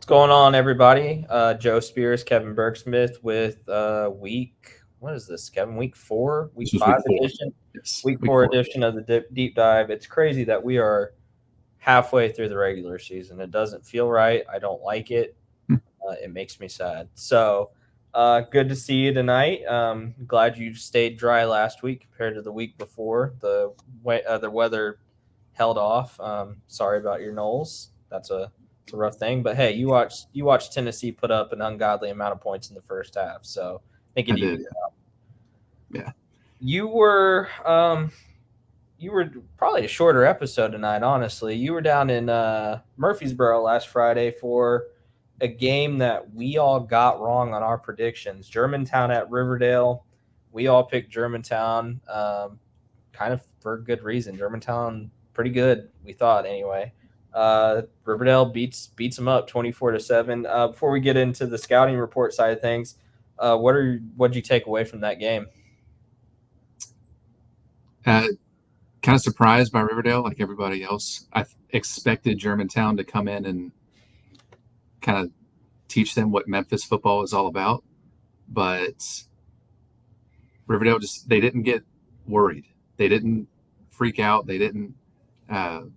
What's going on, everybody? Joe Spears, Kevin Bergsmith with what is this, Kevin? Week four, week This was week five four. edition, Yes, week week four four. edition of the deep dive. It's crazy that we are halfway through the regular season. It doesn't feel right. I don't like it. Hmm. It makes me sad. So, good to see you tonight. Glad you stayed dry last week compared to the week before. The weather held off. Sorry about your Knowles. It's a rough thing. But hey, you watched Tennessee put up an ungodly amount of points in the first half. So I think I it did. even. Yeah. You were you were probably a shorter episode tonight. Honestly, you were down in Murfreesboro last Friday for a game that we all got wrong on our predictions. Germantown at Riverdale. We all picked Germantown, kind of for good reason. Germantown pretty good, we thought anyway. Riverdale beats them up 24-7. Before we get into the scouting report side of things, what did you take away from that game? Kind of surprised by Riverdale, like everybody else. I expected Germantown to come in and kind of teach them what Memphis football is all about, but Riverdale they didn't get worried. They didn't freak out. They didn't kind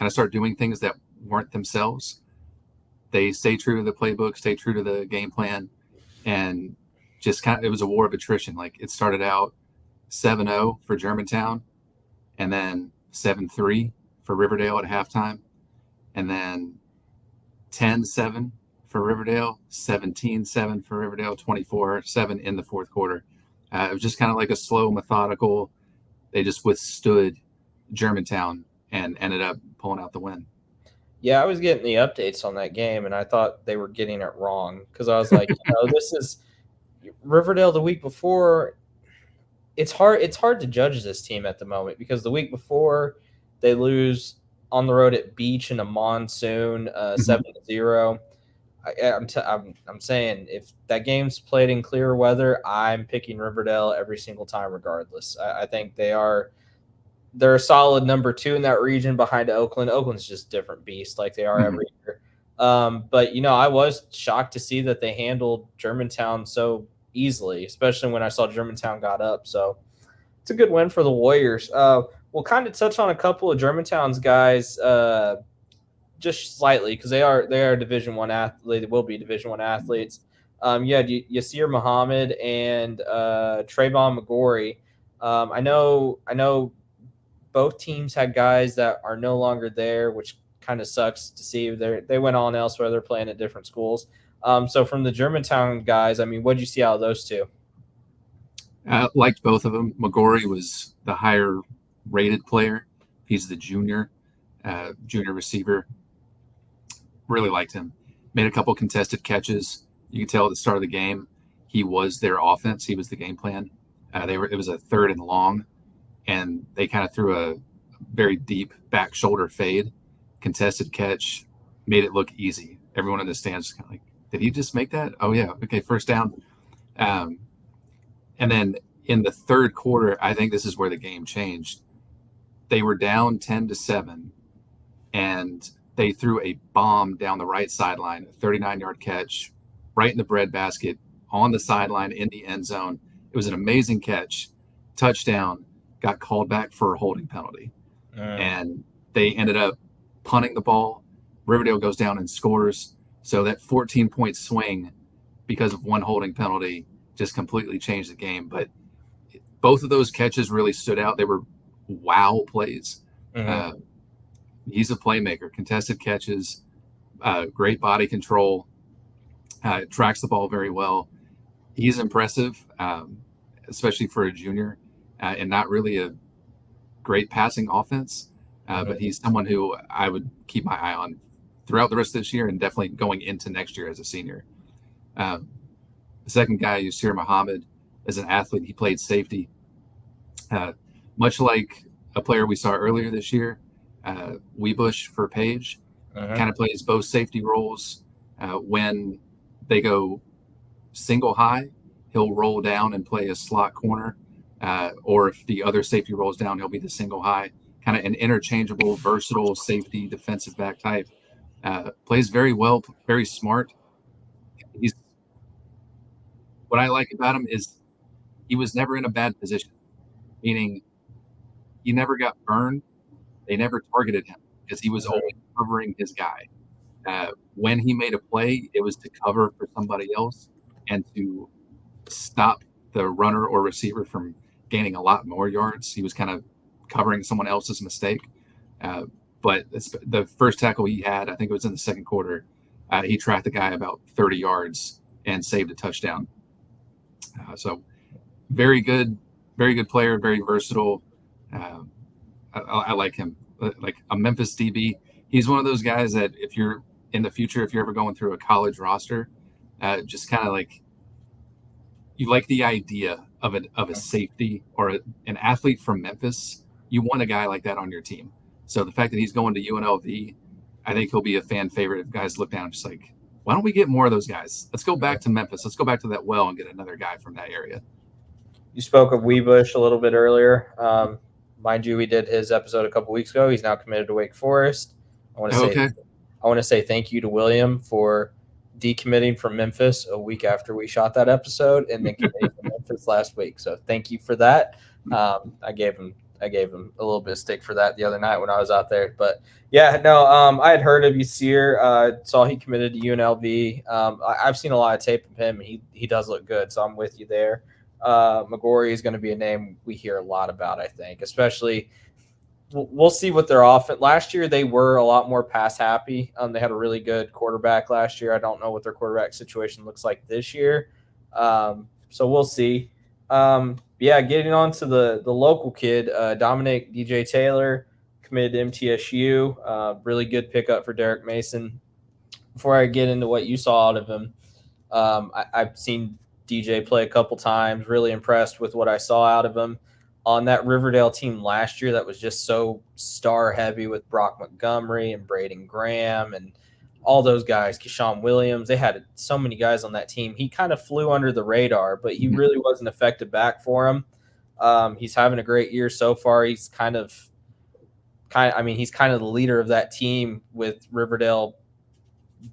of start doing things that weren't themselves. They stay true to the playbook, stay true to the game plan, and just it was a war of attrition. Like it started out 7-0 for Germantown, and then 7-3 for Riverdale at halftime, and then 10-7 for Riverdale, 17-7 for Riverdale, 24-7 in the fourth quarter. It was just kind of like a slow, methodical. They just withstood Germantown and ended up pulling out the win. Yeah, I was getting the updates on that game, and I thought they were getting it wrong because I was like, this is Riverdale the week before. It's hard to judge this team at the moment because the week before they lose on the road at Beach in a monsoon, 7-0. I'm saying if that game's played in clear weather, I'm picking Riverdale every single time, regardless. I think they're a solid number two in that region behind Oakland. Oakland's just a different beast, like they are every year. But I was shocked to see that they handled Germantown so easily, especially when I saw Germantown got up. So it's a good win for the Warriors. We'll kind of touch on a couple of Germantown's guys just slightly because they are Division I athlete. They will be Division I athletes. You had Yasir Muhammad and Trayvon McGorry. I know both teams had guys that are no longer there, which kind of sucks to see. They went on elsewhere. They're playing at different schools. So from the Germantown guys, I mean, what did you see out of those two? I liked both of them. McGorry was the higher rated player. He's the junior receiver. Really liked him. Made a couple contested catches. You could tell at the start of the game, he was their offense. He was the game plan. It was a 3rd and long, and they kind of threw a very deep back shoulder fade, contested catch, made it look easy. Everyone in the stands was kind of like, did he just make that? Oh yeah, okay, first down. And then in the third quarter, I think this is where the game changed. They were down 10-7, and they threw a bomb down the right sideline, a 39-yard catch, right in the breadbasket, on the sideline in the end zone. It was an amazing catch, touchdown, got called back for a holding penalty. And they ended up punting the ball. Riverdale goes down and scores. So that 14-point swing because of one holding penalty just completely changed the game. But both of those catches really stood out. They were wow plays. He's a playmaker, contested catches, great body control, tracks the ball very well. He's impressive, especially for a junior, and not really a great passing offense. But he's someone who I would keep my eye on throughout the rest of this year and definitely going into next year as a senior. The second guy, Yasir Muhammad, is an athlete. He played safety. Much like a player we saw earlier this year, Weebush for Page, kind of plays both safety roles. When they go single high, he'll roll down and play a slot corner. Or if the other safety rolls down, he'll be the single high, kind of an interchangeable, versatile safety defensive back type. Plays very well, very smart. He's what I like about him is he was never in a bad position, meaning he never got burned. They never targeted him because he was always covering his guy. When he made a play, it was to cover for somebody else and to stop the runner or receiver from gaining a lot more yards. He was kind of covering someone else's mistake. But the first tackle he had, I think it was in the second quarter, he tracked the guy about 30 yards and saved a touchdown. So very good player, very versatile. I like him. Like a Memphis DB, he's one of those guys that if you're in the future, if you're ever going through a college roster, just kind of like you like the idea of a safety or an athlete from Memphis. You want a guy like that on your team. So the fact that he's going to UNLV, I think he'll be a fan favorite. If guys look down, just like, why don't we get more of those guys? Let's go back to Memphis. Let's go back to that well and get another guy from that area. You spoke of Weebush a little bit earlier. Mind you, we did his episode a couple weeks ago. He's now committed to Wake Forest. I want to say thank you to William for decommitting from Memphis a week after we shot that episode, and then committing to Memphis last week. So thank you for that. I gave him a little bit of stick for that the other night when I was out there. But yeah, no, I had heard of Yasir. Saw he committed to UNLV. I've seen a lot of tape of him. He does look good, so I'm with you there. McGorry is going to be a name we hear a lot about, I think, especially we'll see what their offense. Last year, they were a lot more pass happy. They had a really good quarterback last year. I don't know what their quarterback situation looks like this year. So we'll see. Yeah, getting on to the local kid, Dominic DJ Taylor, committed to MTSU. Really good pickup for Derek Mason. Before I get into what you saw out of him, I've seen DJ play a couple times, really impressed with what I saw out of him on that Riverdale team last year that was just so star heavy with Brock Montgomery and Braden Graham and all those guys, Keyshawn Williams. They had so many guys on that team. He kind of flew under the radar, but he really was an effective back for him. He's having a great year so far. He's kind of the leader of that team with Riverdale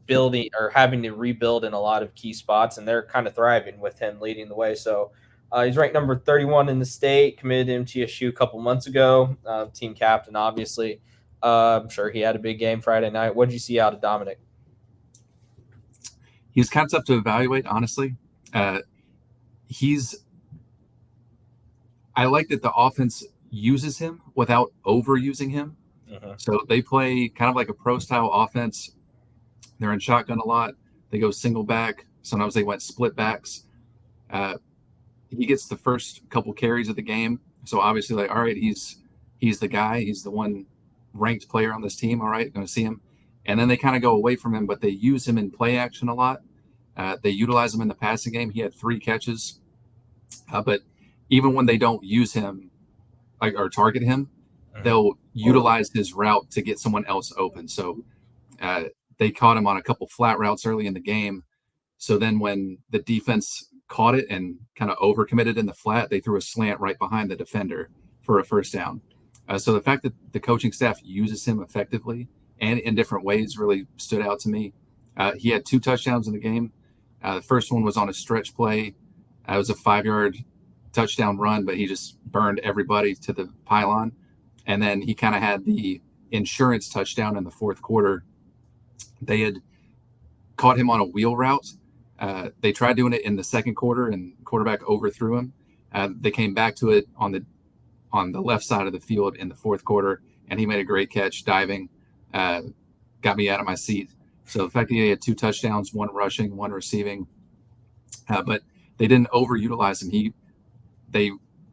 building or having to rebuild in a lot of key spots, and they're kind of thriving with him leading the way. So he's ranked number 31 in the state, committed to MTSU a couple months ago, team captain, obviously. I'm sure he had a big game Friday night. What did you see out of Dominic? He's kind of tough to evaluate, honestly. I like that the offense uses him without overusing him. So they play kind of like a pro-style offense. They're in shotgun a lot. They go single back. Sometimes they went split backs. He gets the first couple carries of the game. So obviously, like, all right, he's the guy. He's the one ranked player on this team. All right, going to see him. And then they kind of go away from him, but they use him in play action a lot. They utilize him in the passing game. He had 3 catches. But even when they don't use him or target him, they'll utilize his route to get someone else open. So they caught him on a couple flat routes early in the game. So then when the defense caught it and kind of overcommitted in the flat, they threw a slant right behind the defender for a first down. So the fact that the coaching staff uses him effectively and in different ways really stood out to me. He had 2 touchdowns in the game. The first one was on a stretch play. It was a 5-yard touchdown run, but he just burned everybody to the pylon. And then he kind of had the insurance touchdown in the fourth quarter. They had caught him on a wheel route. They tried doing it in the second quarter, and quarterback overthrew him. They came back to it on the left side of the field in the fourth quarter, and he made a great catch diving. Got me out of my seat. So the fact that he had 2 touchdowns, 1 rushing, 1 receiving, but they didn't overutilize him. They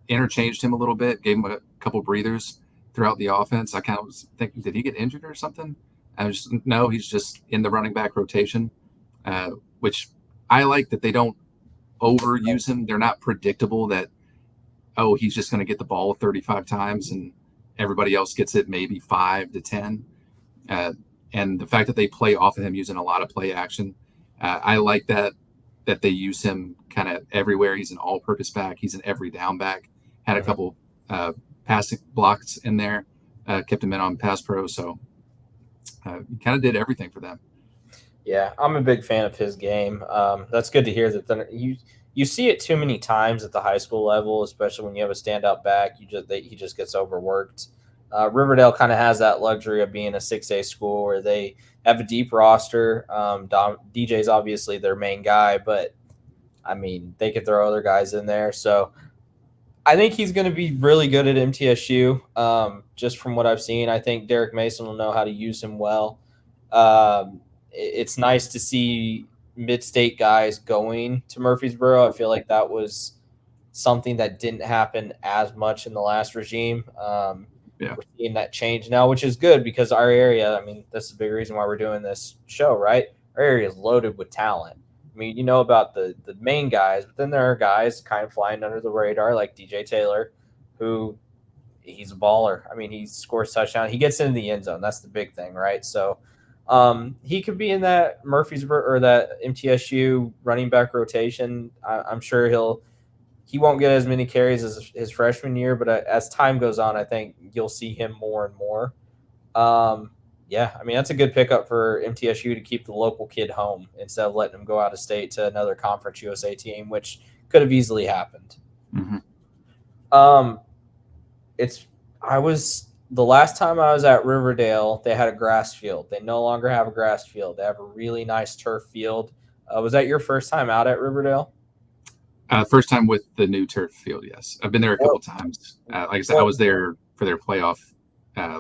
interchanged him a little bit, gave him a couple breathers throughout the offense. I kind of was thinking, did he get injured or something? No, he's just in the running back rotation, which I like that they don't overuse him. They're not predictable that, oh, he's just going to get the ball 35 times and everybody else gets it maybe 5 to 10. And the fact that they play off of him using a lot of play action, I like that they use him kind of everywhere. He's an all-purpose back. He's an every down back. Had a couple passing blocks in there, kept him in on pass pro. So He kind of did everything for them. Yeah, I'm a big fan of his game. That's good to hear that you see it too many times at the high school level, especially when you have a standout back. He just gets overworked. Riverdale kind of has that luxury of being a 6A school where they have a deep roster. DJ's obviously their main guy, but I mean they could throw other guys in there. So I think he's going to be really good at MTSU. Just from what I've seen, I think Derek Mason will know how to use him well. It's nice to see mid-state guys going to Murfreesboro. I feel like that was something that didn't happen as much in the last regime. Yeah. We're seeing that change now, which is good because our area, I mean, that's the big reason why we're doing this show, right? Our area is loaded with talent. I mean, you know about the main guys, but then there are guys kind of flying under the radar like DJ Taylor, who he's a baller. I mean, he scores touchdown. He gets into the end zone. That's the big thing, right? So he could be in that Murfreesboro or that MTSU running back rotation. I'm sure he won't get as many carries as his freshman year, but as time goes on, I think you'll see him more and more. Yeah, I mean, that's a good pickup for MTSU to keep the local kid home instead of letting him go out of state to another Conference USA team, which could have easily happened. Mm-hmm. The last time I was at Riverdale, they had a grass field. They no longer have a grass field. They have a really nice turf field. Was that your first time out at Riverdale? First time with the new turf field, yes. I've been there a couple times. Like I said, I was there for their playoff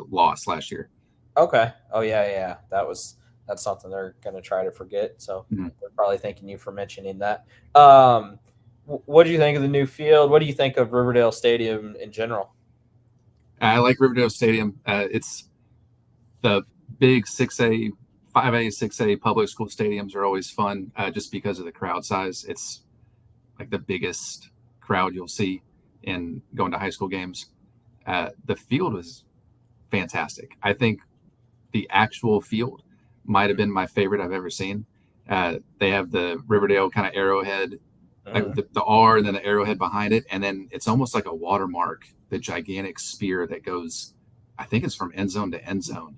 loss last year. Okay. Oh yeah. That's something they're going to try to forget. So they're probably thanking you for mentioning that. What do you think of the new field? What do you think of Riverdale Stadium in general? I like Riverdale Stadium. It's the big 6A, 5A, 6A public school stadiums are always fun just because of the crowd size. It's like the biggest crowd you'll see in going to high school games. The field was fantastic. I think the actual field might have been my favorite I've ever seen. They have the Riverdale kind of arrowhead, like the R and then the arrowhead behind it. And then it's almost like a watermark, the gigantic spear that goes, I think it's from end zone to end zone.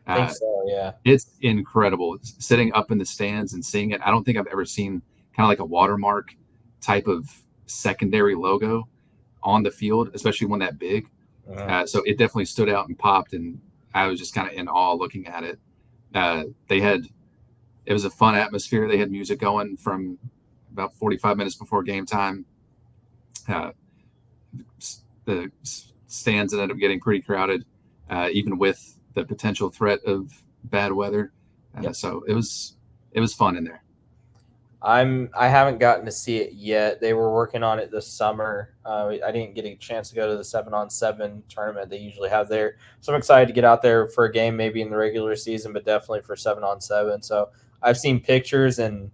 I think so, yeah. It's incredible. Sitting up in the stands and seeing it, I don't think I've ever seen kind of like a watermark type of secondary logo on the field, especially one that big. So it definitely stood out and popped, and I was just kind of in awe looking at it. It was a fun atmosphere. They had music going from about 45 minutes before game time. The stands ended up getting pretty crowded, even with the potential threat of bad weather. So it was fun in there. I haven't gotten to see it yet. They were working on it this summer. I didn't get a chance to go to the 7-on-7 tournament they usually have there. So I'm excited to get out there for a game, maybe in the regular season, but definitely for 7-on-7. So I've seen pictures, and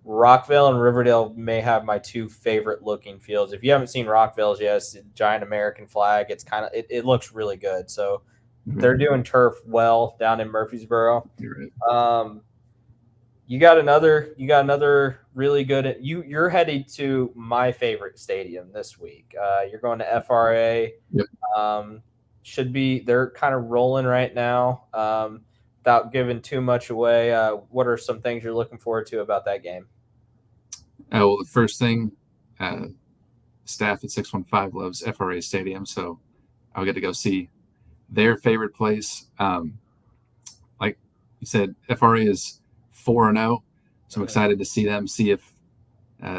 Rockville and Riverdale may have my two favorite looking fields. If you haven't seen Rockville's, yes, giant American flag. It's kind of it looks really good. So they're doing turf well down in Murfreesboro. You're right. You got another really good. You're headed to my favorite stadium this week. You're going to FRA. Yep. They're kind of rolling right now. Without giving too much away, what are some things you're looking forward to about that game? Well, the first thing, staff at 615 loves FRA Stadium, so I'll get to go see their favorite place. Like you said, FRA is 4-0, so I'm excited to see them, see if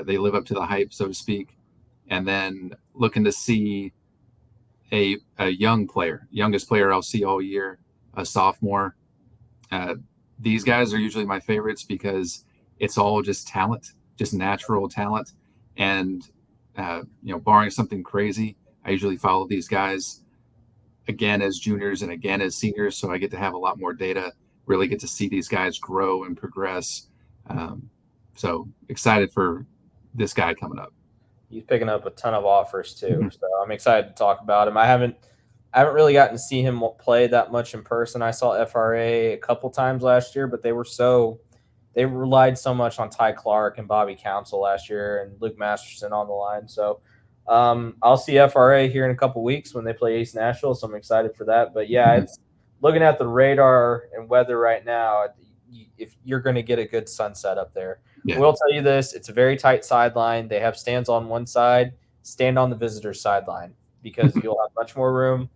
they live up to the hype, so to speak. And then looking to see a young player, youngest player I'll see all year, a sophomore. These guys are usually my favorites because it's all just talent, just natural talent. And, barring something crazy, I usually follow these guys again as juniors and again as seniors. So I get to have a lot more data, really get to see these guys grow and progress. So excited for this guy coming up. He's picking up a ton of offers too. So I'm excited to talk about him. I haven't really gotten to see him play that much in person. I saw FRA a couple times last year, but they relied so much on Ty Clark and Bobby Council last year and Luke Masterson on the line. So I'll see FRA here in a couple weeks when they play East Nashville. So I'm excited for that. But yeah, looking at the radar and weather right now, if you're going to get a good sunset up there. Yeah. I will tell you this: it's a very tight sideline. They have stands on one side, stand on the visitor's sideline because you'll have much more room,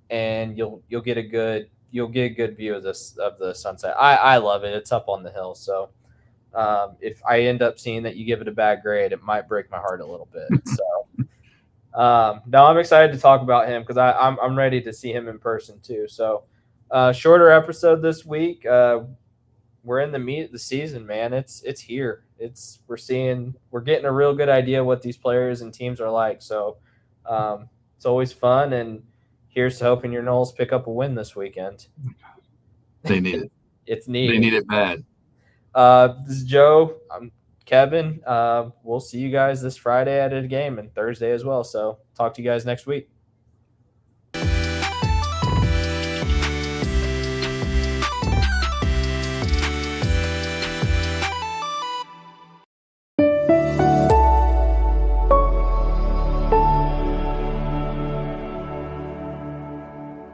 and you'll get a good view of the sunset. I love it. It's up on the hill, so if I end up seeing that you give it a bad grade, it might break my heart a little bit. So no, I'm excited to talk about him because I'm ready to see him in person too. So shorter episode this week. We're in the meat of the season, man. It's here. We're getting a real good idea what these players and teams are like. So it's always fun, and here's to hoping your Knowles pick up a win this weekend. They need it. It's needed. They need it bad. This is Joe. I'm Kevin. We'll see you guys this Friday at a game and Thursday as well. So talk to you guys next week.